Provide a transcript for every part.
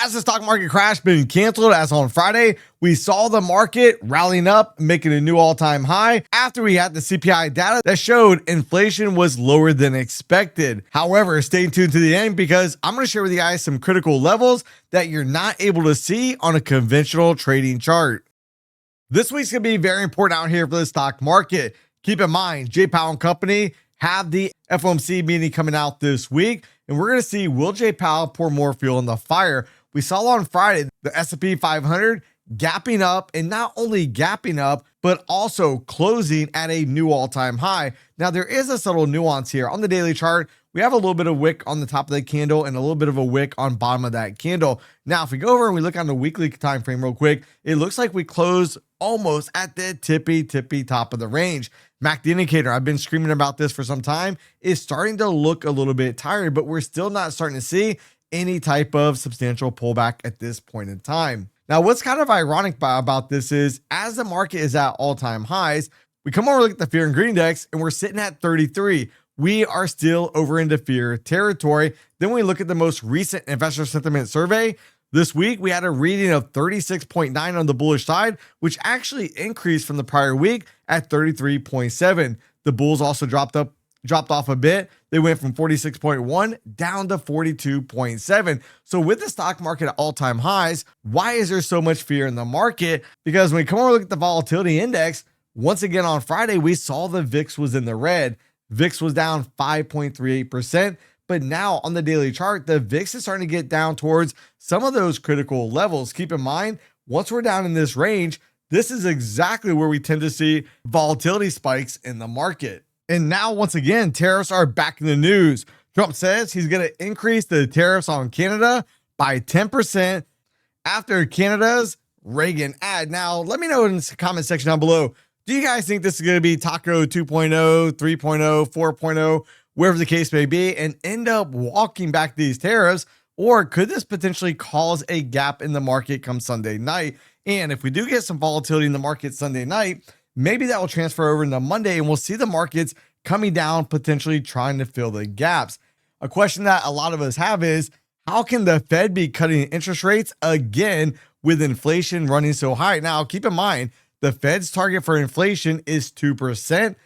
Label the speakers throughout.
Speaker 1: As the stock market crash been canceled as on Friday, we saw the market rallying up, making a new all-time high after we had the CPI data that showed inflation was lower than expected. However, stay tuned to the end because I'm going to share with you guys some critical levels that you're not able to see on a conventional trading chart. This week's going to be very important out here for the stock market. Keep in mind, Jay Powell and company have the FOMC meeting coming out this week, and we're going to see, will Jay Powell pour more fuel in the fire? We saw on Friday the S&P 500 gapping up, and not only gapping up, but also closing at a new all-time high. Now, there is a subtle nuance here. On the daily chart, we have a little bit of wick on the top of the candle and a little bit of a wick on bottom of that candle. Now, if we go over and we look on the weekly time frame real quick, it looks like we closed almost at the tippy top of the range. MACD indicator, I've been screaming about this for some time, is starting to look a little bit tired, but we're still not starting to see any type of substantial pullback at this point in time. Now, what's kind of ironic about this is as the market is at all-time highs, we come over and look at the fear and greed index and we're sitting at 33. We are still over into fear territory. Then we look at the most recent investor sentiment survey. This week, we had a reading of 36.9 on the bullish side, which actually increased from the prior week at 33.7. The bulls also dropped off a bit. They went from 46.1 down to 42.7. So with the stock market at all-time highs, why is there so much fear in the market? Because when we come over and look at the volatility index, once again on Friday, we saw the VIX was in the red. VIX was down 5.38%. But now on the daily chart, the VIX is starting to get down towards some of those critical levels. Keep in mind, once we're down in this range, this is exactly where we tend to see volatility spikes in the market. And now, once again, tariffs are back in the news. Trump says he's going to increase the tariffs on Canada by 10% after Canada's Reagan ad. Now, let me know in the comment section down below. Do you guys think this is going to be Taco 2.0, 3.0, 4.0, wherever the case may be, and end up walking back these tariffs? Or could this potentially cause a gap in the market come Sunday night? And if we do get some volatility in the market Sunday night, maybe that will transfer over into Monday and we'll see the markets coming down, potentially trying to fill the gaps. A question that a lot of us have is, how can the Fed be cutting interest rates again with inflation running so high? Now, keep in mind, the Fed's target for inflation is 2%.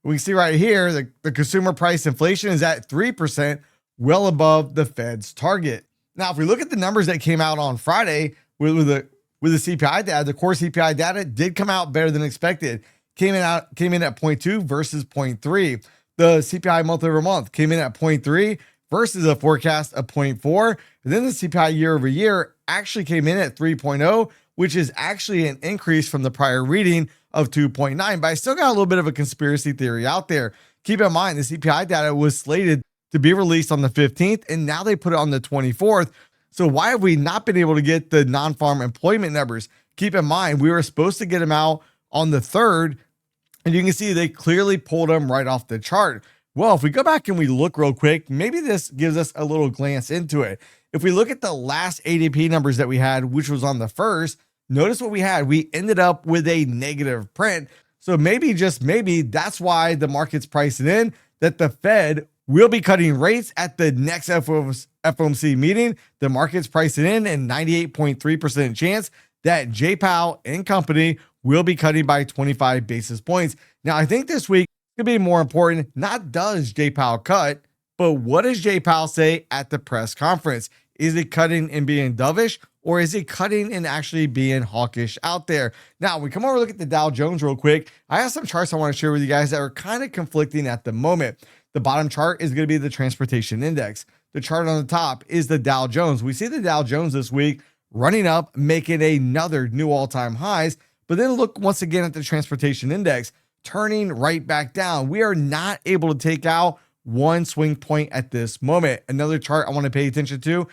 Speaker 1: We can see right here, the consumer price inflation is at 3%, well above the Fed's target. Now, if we look at the numbers that came out on Friday with the CPI data, the core CPI data did come out better than expected. Came in at 0.2 versus 0.3. The CPI month over month came in at 0.3 versus a forecast of 0.4. And then the CPI year over year actually came in at 3.0, which is actually an increase from the prior reading of 2.9. But I still got a little bit of a conspiracy theory out there. Keep in mind, the CPI data was slated to be released on the 15th, and now they put it on the 24th. So why have we not been able to get the non-farm employment numbers? Keep in mind, we were supposed to get them out on the 3rd, and you can see they clearly pulled them right off the chart. Well, if we go back and we look real quick, maybe this gives us a little glance into it. If we look at the last ADP numbers that we had, which was on the 1st, notice what we had. We ended up with a negative print. So maybe, just maybe, that's why the market's pricing in that the Fed will be cutting rates at the next FOMC meeting. The market's pricing in a 98.3% chance that Jay Powell and company will be cutting by 25 basis points. Now, I think this week could be more important. Not does Jay Powell cut, but what does Jay Powell say at the press conference? Is it cutting and being dovish, or is it cutting and actually being hawkish out there? Now, we come over and look at the Dow Jones real quick. I have some charts I want to share with you guys that are kind of conflicting at the moment. The bottom chart is going to be the transportation index. The chart on the top is the Dow Jones. We see the Dow Jones this week running up, making another new all-time highs. But then look once again at the transportation index, turning right back down. We are not able to take out one swing point at this moment. Another chart I want to pay attention to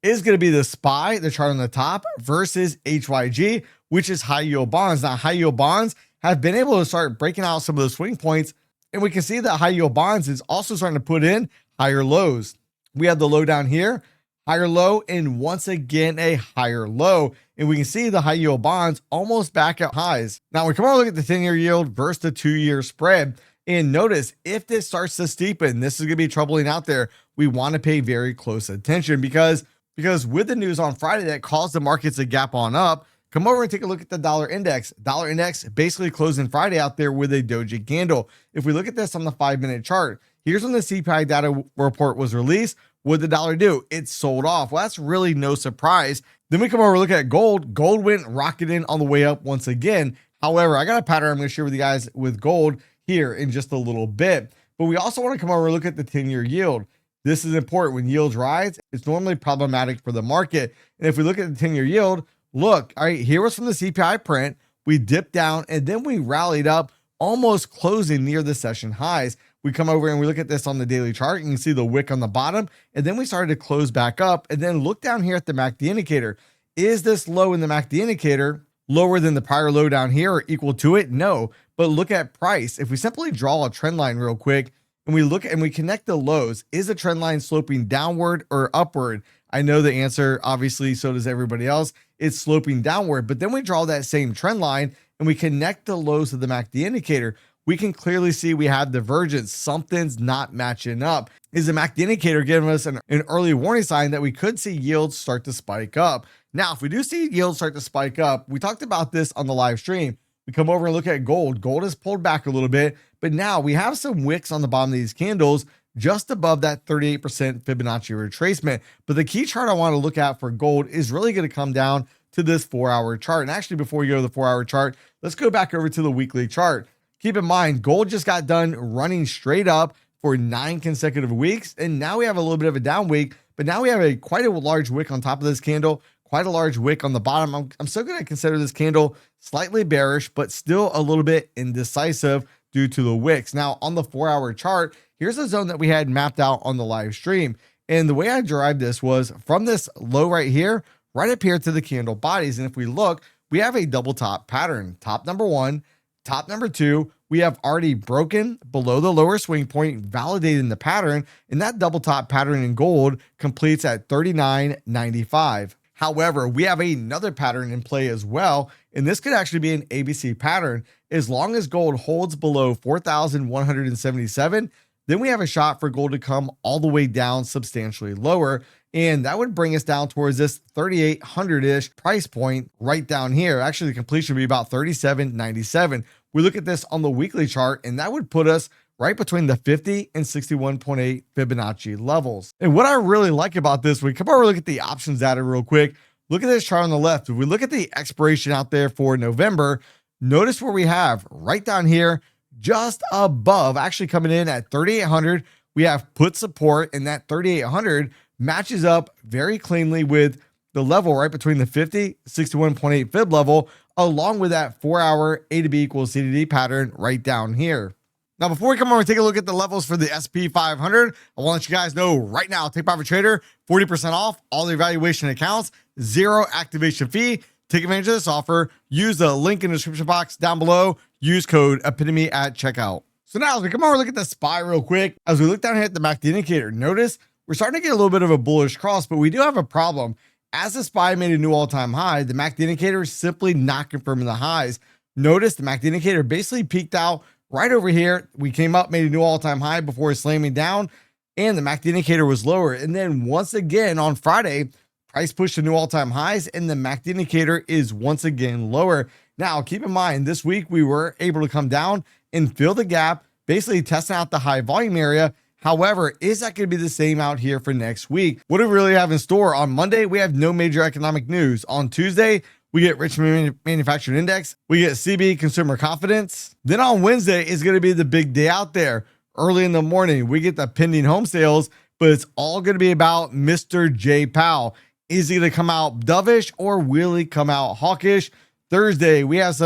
Speaker 1: is going to be the SPY, the chart on the top, versus HYG, which is high yield bonds. Now, high yield bonds have been able to start breaking out some of the swing points, and we can see that high yield bonds is also starting to put in higher lows. We have the low down here, higher low, and once again a higher low. And we can see the high yield bonds almost back at highs. Now we come over and look at the 10-year yield versus the 2-year spread. And notice if this starts to steepen, this is going to be troubling out there. We want to pay very close attention because because with the news on Friday that caused the markets to gap on up, come over and take a look at the dollar index. Dollar index basically closing Friday out there with a doji candle. If we look at this on the 5-minute chart, here's when the CPI data report was released. What did the dollar do? It sold off. Well, that's really no surprise. Then we come over and look at gold. Gold went rocketing on the way up once again. However, I got a pattern I'm going to share with you guys with gold here in just a little bit. But we also want to come over and look at the 10-year yield. This is important. When yields rise, it's normally problematic for the market. And if we look at the 10-year yield, look, all right, here was from the CPI print. We dipped down and then we rallied up, almost closing near the session highs. We come over and we look at this on the daily chart. You can see the wick on the bottom, and then we started to close back up. And then look down here at the MACD indicator. Is this low in the MACD indicator lower than the prior low down here or equal to it? No, but look at price. If we simply draw a trend line real quick and we look and we connect the lows, is the trend line sloping downward or upward? I know the answer, obviously, so does everybody else. It's sloping downward, but then we draw that same trend line and we connect the lows of the MACD indicator. We can clearly see we have divergence. Something's not matching up. Is the MACD indicator giving us an early warning sign that we could see yields start to spike up? Now, if we do see yields start to spike up, we talked about this on the live stream. We come over and look at gold. Gold has pulled back a little bit, but now we have some wicks on the bottom of these candles just above that 38% Fibonacci retracement. But the key chart I want to look at for gold is really going to come down to this 4-hour chart. And actually, before we go to the 4-hour chart, let's go back over to the weekly chart. Keep in mind, gold just got done running straight up for 9 consecutive weeks. And now we have a little bit of a down week, but now we have quite a large wick on top of this candle, quite a large wick on the bottom. I'm still going to consider this candle slightly bearish, but still a little bit indecisive due to the wicks. Now on the 4-hour chart, here's a zone that we had mapped out on the live stream. And the way I derived this was from this low right here, right up here to the candle bodies. And if we look, we have a double top pattern. Top number 1, top number 2, we have already broken below the lower swing point, validating the pattern, and that double top pattern in gold completes at 39.95. However, we have another pattern in play as well, and this could actually be an ABC pattern. As long as gold holds below 4,177, then we have a shot for gold to come all the way down substantially lower, and that would bring us down towards this 3,800-ish price point right down here. Actually, the completion would be about 37.97. We look at this on the weekly chart, and that would put us right between the 50 and 61.8 Fibonacci levels. And what I really like about this, we come over and look at the options data real quick. Look at this chart on the left. If we look at the expiration out there for November, notice where we have right down here, just above, actually coming in at 3,800. We have put support, and that 3,800 matches up very cleanly with the level right between the 50, 61.8 fib level, along with that 4-hour A to B equals C to D pattern right down here. Now, before we come over and take a look at the levels for the SP 500, I want to let you guys know right now, Take Profit Trader, 40% off all the evaluation accounts, 0 activation fee. Take advantage of this offer. Use the link in the description box down below. Use code epitome at checkout. So now as we come over and look at the SPY real quick, as we look down here at the MACD indicator, notice we're starting to get a little bit of a bullish cross, but we do have a problem. As the SPY made a new all-time high, the MACD indicator is simply not confirming the highs. Notice the MACD indicator basically peaked out right over here. We came up, made a new all-time high before slamming down, and the MACD indicator was lower. And then once again on Friday, price pushed to new all-time highs, and the MACD indicator is once again lower. Now, keep in mind, this week we were able to come down and fill the gap, basically testing out the high volume area. However, is that going to be the same out here for next week? What do we really have in store? On Monday, we have no major economic news. On Tuesday, we get Richmond Manufacturing Index. We get CB Consumer Confidence. Then on Wednesday is going to be the big day out there. Early in the morning, we get the pending home sales, but it's all going to be about Mr. J. Powell. Is he going to come out dovish or will he come out hawkish? Thursday, we have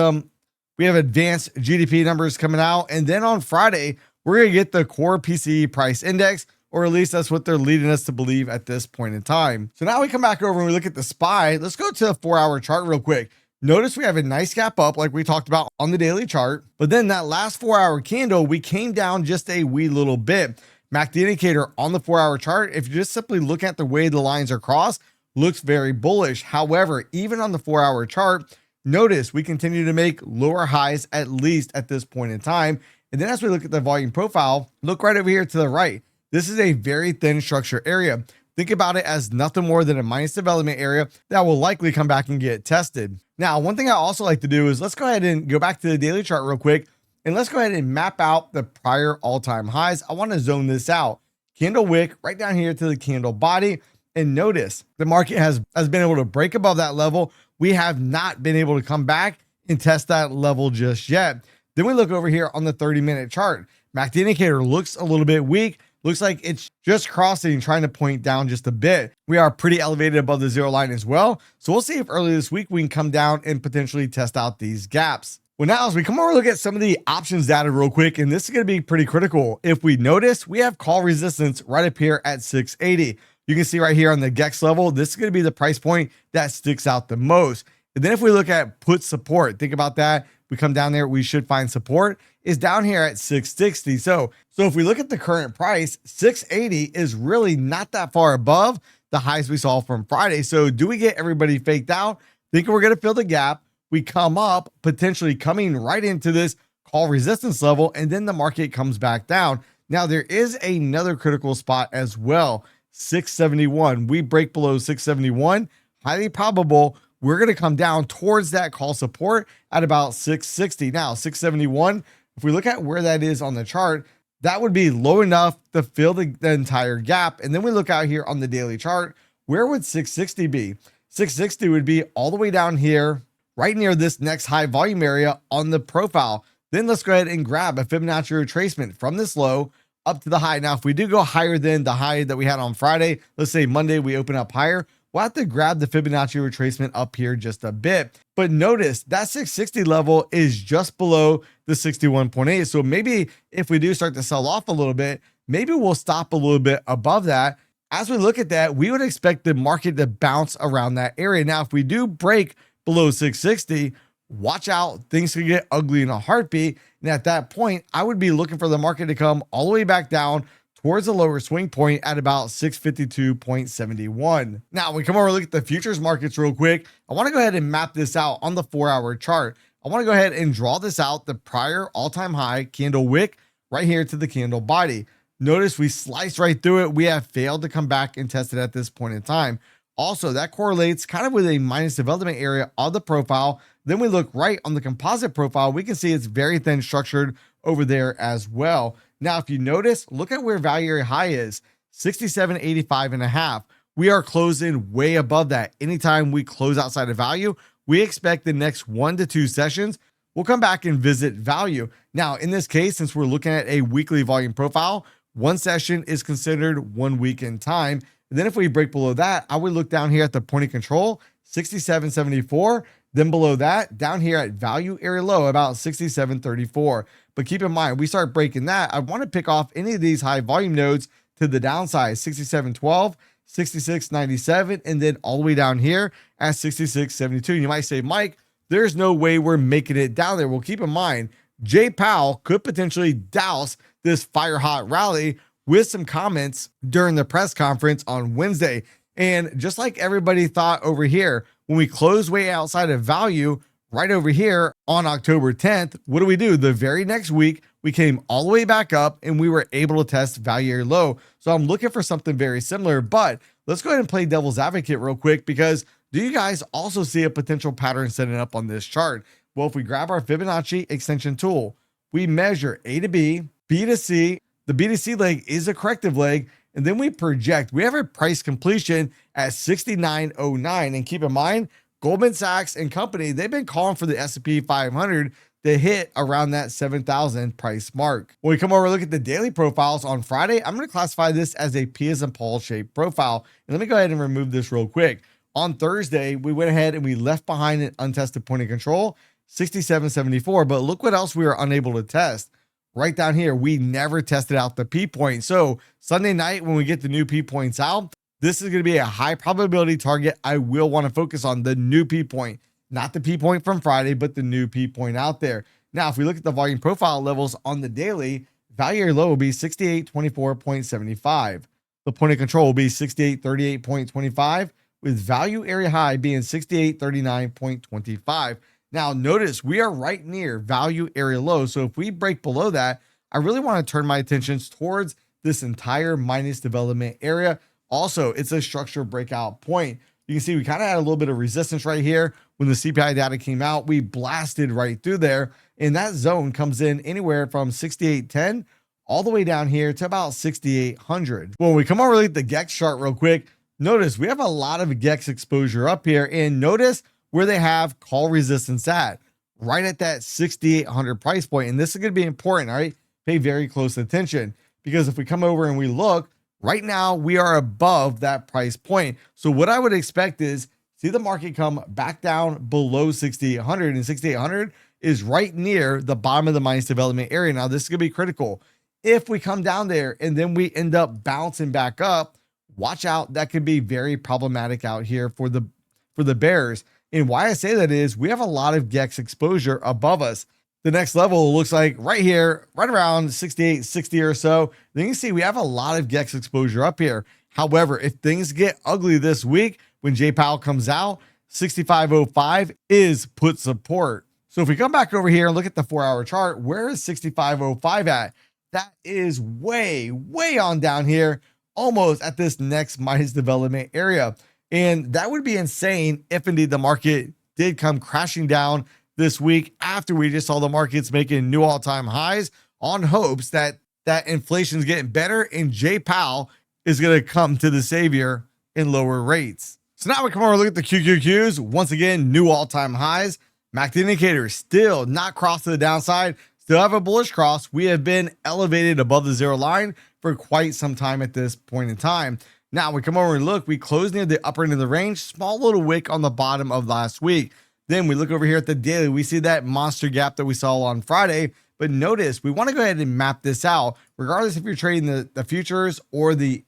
Speaker 1: advanced GDP numbers coming out. And then on Friday, we're going to get the core PCE price index, or at least that's what they're leading us to believe at this point in time. So now we come back over and we look at the SPY. Let's go to a 4-hour chart real quick. Notice we have a nice gap up like we talked about on the daily chart, but then that last 4-hour candle, we came down just a wee little bit. MACD indicator on the 4-hour chart, if you just simply look at the way the lines are crossed, looks very bullish. However, even on the 4-hour chart, notice we continue to make lower highs, at least at this point in time. And then as we look at the volume profile, look right over here to the right. This is a very thin structure area. think about it as nothing more than a minus development area that will likely come back and get tested. Now, one thing I also like to do is let's go ahead and go back to the daily chart real quick, and let's go ahead and map out the prior all-time highs. I want to zone this out. Candle wick right down here to the candle body. And notice the market has been able to break above that level. We have not been able to come back and test that level just yet. Then we look over here on the 30-minute chart. MACD indicator looks a little bit weak. Looks like it's just crossing, trying to point down just a bit. We are pretty elevated above the zero line as well. So we'll see if early this week we can come down and potentially test out these gaps. Well, now as we come over, look at some of the options data real quick, and this is going to be pretty critical. If we notice, we have call resistance right up here at 680. You can see right here on the GEX level, this is going to be the price point that sticks out the most. And then if we look at put support, think about that. We come down there, we should find support is down here at 660. So if we look at the current price, 680 is really not that far above the highs we saw from Friday. So do we get everybody faked out? Think we're going to fill the gap. We come up, potentially coming right into this call resistance level, and then the market comes back down. Now there is another critical spot as well. 671. We break below 671. Highly probable we're going to come down towards that call support at about 660. Now, 671, if we look at where that is on the chart, that would be low enough to fill the entire gap. And then we look out here on the daily chart, where would 660 be? 660 would be all the way down here, right near this next high volume area on the profile. Then let's go ahead and grab a Fibonacci retracement from this low up to the high. Now, if we do go higher than the high that we had on Friday, let's say Monday, we open up higher, we'll have to grab the Fibonacci retracement up here just a bit. But notice that 660 level is just below the 61.8. So maybe if we do start to sell off a little bit, maybe we'll stop a little bit above that. As we look at that, we would expect the market to bounce around that area. Now, if we do break below 660, watch out, things could get ugly in a heartbeat. And at that point, I would be looking for the market to come all the way back down towards the lower swing point at about 652.71. Now, we come over and look at the futures markets real quick. I want to go ahead and map this out on the 4-hour chart. I want to go ahead and draw this out, the prior all-time high candle wick right here to the candle body. Notice we sliced right through it. We have failed to come back and test it at this point in time. Also, that correlates kind of with a minus development area of the profile. Then we look right on the composite profile. We can see it's very thin structured over there as well. Now, if you notice, look at where value area high is, 67.85.5. We are closing way above that. Anytime we close outside of value, we expect the next 1 to 2 sessions, we'll come back and visit value. Now, in this case, since we're looking at a weekly volume profile, 1 session is considered 1 week in time. And then if we break below that, I would look down here at the point of control, 67.74. Then below that, down here at value area low, about 67.34. But keep in mind, we start breaking that, I want to pick off any of these high volume nodes to the downside, 67.12, 66.97, and then all the way down here at 66.72. You might say, Mike, there's no way we're making it down there. Well, keep in mind, Jay Powell could potentially douse this fire hot rally with some comments during the press conference on Wednesday. And just like everybody thought over here, when we closed way outside of value right over here on October 10th, what do? The very next week, we came all the way back up and we were able to test value area low. So I'm looking for something very similar, but let's go ahead and play devil's advocate real quick, because do you guys also see a potential pattern setting up on this chart? Well, if we grab our Fibonacci extension tool, we measure A to B, B to C. The B to C leg is a corrective leg. And then we project, we have a price completion at 69.09. And keep in mind, Goldman Sachs and company, they've been calling for the S&P 500 to hit around that 7,000 price mark. When we come over and look at the daily profiles on Friday, I'm going to classify this as a P as in Paul shaped profile. And let me go ahead and remove this real quick. On Thursday, we went ahead and we left behind an untested point of control, 67.74. But look what else we were unable to test. Right down here, we never tested out the P point. So Sunday night, when we get the new P points out, this is going to be a high probability target. I will want to focus on the new P point, not the P point from Friday, but the new P point out there. Now, if we look at the volume profile levels on the daily, value area low will be 68.24.75. The point of control will be 68.38.25, with value area high being 68.39.25. Now, notice we are right near value area low. So if we break below that, I really want to turn my attentions towards this entire minus development area Also, it's a structural breakout point. You can see we kind of had a little bit of resistance right here. When the CPI data came out, we blasted right through there. And that zone comes in anywhere from 68.10 all the way down here to about 6,800. When we come over to the GEX chart real quick, notice we have a lot of GEX exposure up here, and notice where they have call resistance at, right at that 6,800 price point. And this is going to be important, all right? Pay very close attention, because if we come over and we look, right now we are above that price point. So what I would expect is see the market come back down below 6,800, and 6,800 is right near the bottom of the minus development area. Now this is going to be critical. If we come down there and then we end up bouncing back up, watch out. That could be very problematic out here for the bears. And why I say that is we have a lot of GEX exposure above us. The next level looks like right here, right around 68, 60 or so. Then you can see we have a lot of GEX exposure up here. However, if things get ugly this week, when Jay Powell comes out, 65.05 is put support. So if we come back over here and look at the 4-hour chart, where is 65.05 at? That is way, way on down here, almost at this next minus development area. And that would be insane if indeed the market did come crashing down this week after we just saw the markets making new all-time highs on hopes that inflation is getting better and Jay Powell is going to come to the savior and lower rates. So now we come over and look at the QQQs. Once again, new all-time highs. MACD indicator still not crossed to the downside. Still have a bullish cross. We have been elevated above the zero line for quite some time at this point in time. Now we come over and look, we closed near the upper end of the range, small little wick on the bottom of last week. Then we look over here at the daily, we see that monster gap that we saw on Friday, but notice we want to go ahead and map this out, regardless if you're trading the futures or the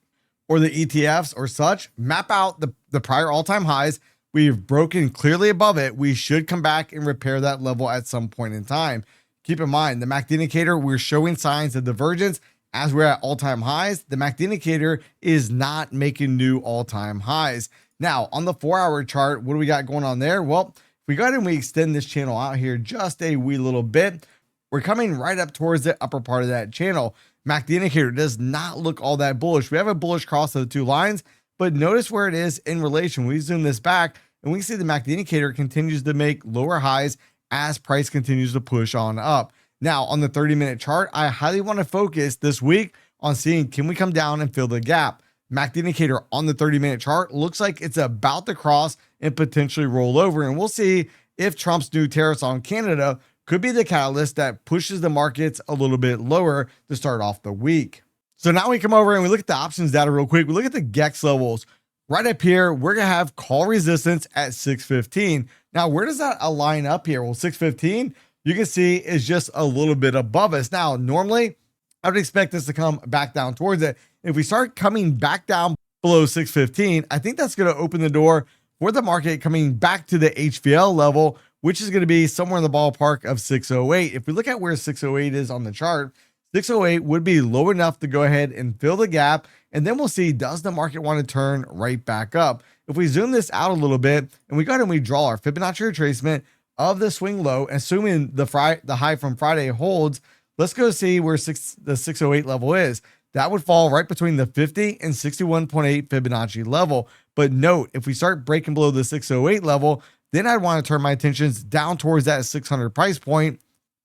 Speaker 1: ETFs or such. Map out the prior all-time highs. We've broken clearly above it. We should come back and repair that level at some point in time. Keep in mind, the MACD indicator, we're showing signs of divergence as we're at all-time highs. The MACD indicator is not making new all-time highs. Now, on the 4-hour chart, what do we got going on there? Well, if we go ahead and we extend this channel out here just a wee little bit, we're coming right up towards the upper part of that channel. MACD indicator does not look all that bullish. We have a bullish cross of the two lines, but notice where it is in relation. We zoom this back and we see the MACD indicator continues to make lower highs as price continues to push on up. Now, on the 30-minute chart, I highly want to focus this week on seeing, can we come down and fill the gap? MACD indicator on the 30-minute chart looks like it's about to cross and potentially roll over. And we'll see if Trump's new tariffs on Canada could be the catalyst that pushes the markets a little bit lower to start off the week. So now we come over and we look at the options data real quick. We look at the GEX levels. Right up here, we're going to have call resistance at 615. Now, where does that align up here? Well, 615, you can see is just a little bit above us. Now, normally, I would expect this to come back down towards it. If we start coming back down below 615, I think that's going to open the door for the market coming back to the HVL level, which is going to be somewhere in the ballpark of 608. If we look at where 608 is on the chart, 608 would be low enough to go ahead and fill the gap. And then we'll see, does the market want to turn right back up? If we zoom this out a little bit and we go ahead and we draw our Fibonacci retracement of the swing low, assuming the high from Friday holds, let's go see where the 608 level is. That would fall right between the 50 and 61.8 Fibonacci level. But note, if we start breaking below the 608 level, then I'd want to turn my attentions down towards that 600 price point,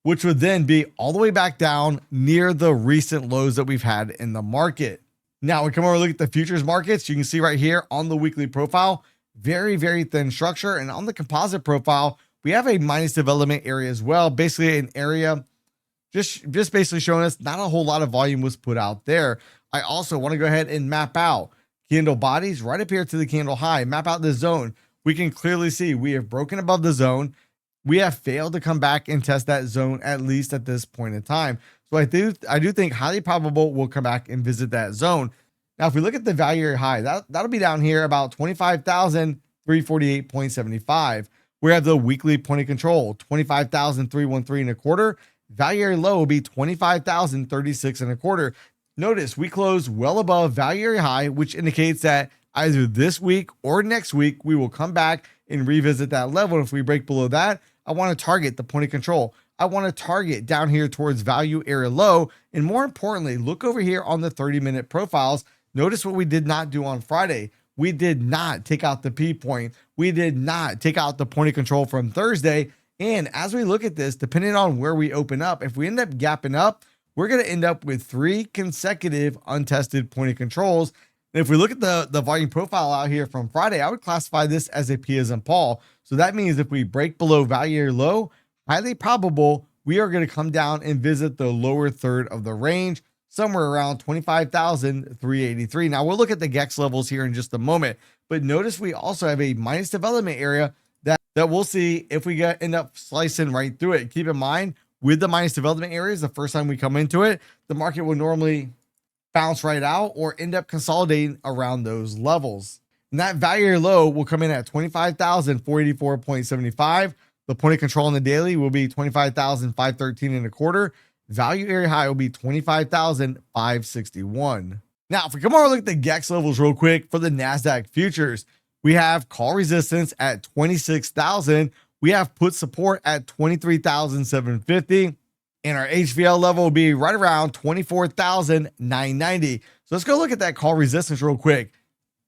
Speaker 1: which would then be all the way back down near the recent lows that we've had in the market. Now we come over and look at the futures markets. You can see right here on the weekly profile, very, very thin structure. And on the composite profile, we have a minus development area as well. Basically an area just basically showing us not a whole lot of volume was put out there. I also want to go ahead and map out candle bodies right up here to the candle high, map out the zone. We can clearly see we have broken above the zone. We have failed to come back and test that zone, at least at this point in time. So I do think highly probable we'll come back and visit that zone. Now, if we look at the value area high, that'll be down here about 25,348.75. We have the weekly point of control, 25,313 and a quarter. Value area low will be 25,036 and a quarter. Notice we close well above value area high, which indicates that either this week or next week, we will come back and revisit that level. If we break below that, I want to target the point of control. I want to target down here towards value area low. And more importantly, look over here on the 30-minute profiles. Notice what we did not do on Friday. We did not take out the P point. We did not take out the point of control from Thursday. And as we look at this, depending on where we open up, if we end up gapping up, we're going to end up with 3 consecutive untested point of controls. And if we look at the volume profile out here from Friday, I would classify this as a P as in Paul. So that means if we break below value area low, highly probable we are going to come down and visit the lower third of the range, somewhere around 25,383. Now we'll look at the GEX levels here in just a moment, but notice we also have a minus development area that we'll see if we end up slicing right through it. Keep in mind, with the minus development areas, the first time we come into it, the market will normally bounce right out or end up consolidating around those levels. And that value area low will come in at 25,484.75. The point of control on the daily will be 25,513.25. Value area high will be 25,561. Now, if we come over and look at the GEX levels real quick for the NASDAQ futures, we have call resistance at 26,000. We have put support at 23,750. And our HVL level will be right around 24,990. So let's go look at that call resistance real quick.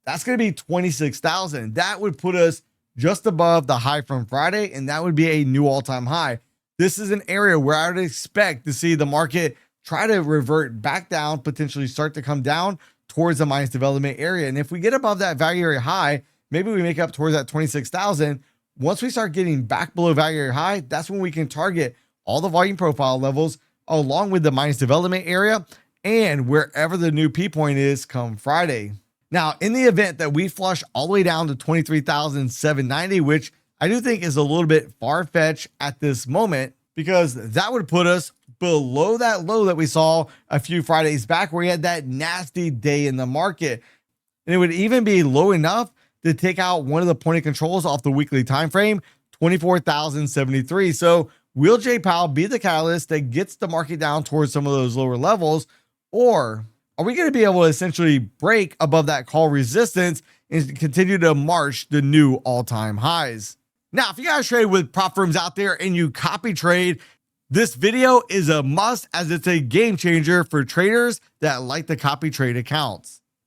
Speaker 1: That's going to be 26,000. That would put us just above the high from Friday, and that would be a new all-time high. This is an area where I would expect to see the market try to revert back down, potentially start to come down towards the minus development area. And if we get above that value area high, maybe we make up towards that 26,000. Once we start getting back below value area high, that's when we can target all the volume profile levels along with the minus development area and wherever the new P point is come Friday. Now, in the event that we flush all the way down to 23,790, which I do think is a little bit far-fetched at this moment, because that would put us below that low that we saw a few Fridays back where we had that nasty day in the market. And it would even be low enough to take out one of the point of controls off the weekly time frame, 24,073. So will Jay Powell be the catalyst that gets the market down towards some of those lower levels, or are we going to be able to essentially break above that call resistance and continue to march the new all-time highs? Now, if you guys trade with prop firms out there and you copy trade, this video is a must, as it's a game changer for traders that like to copy trade accounts.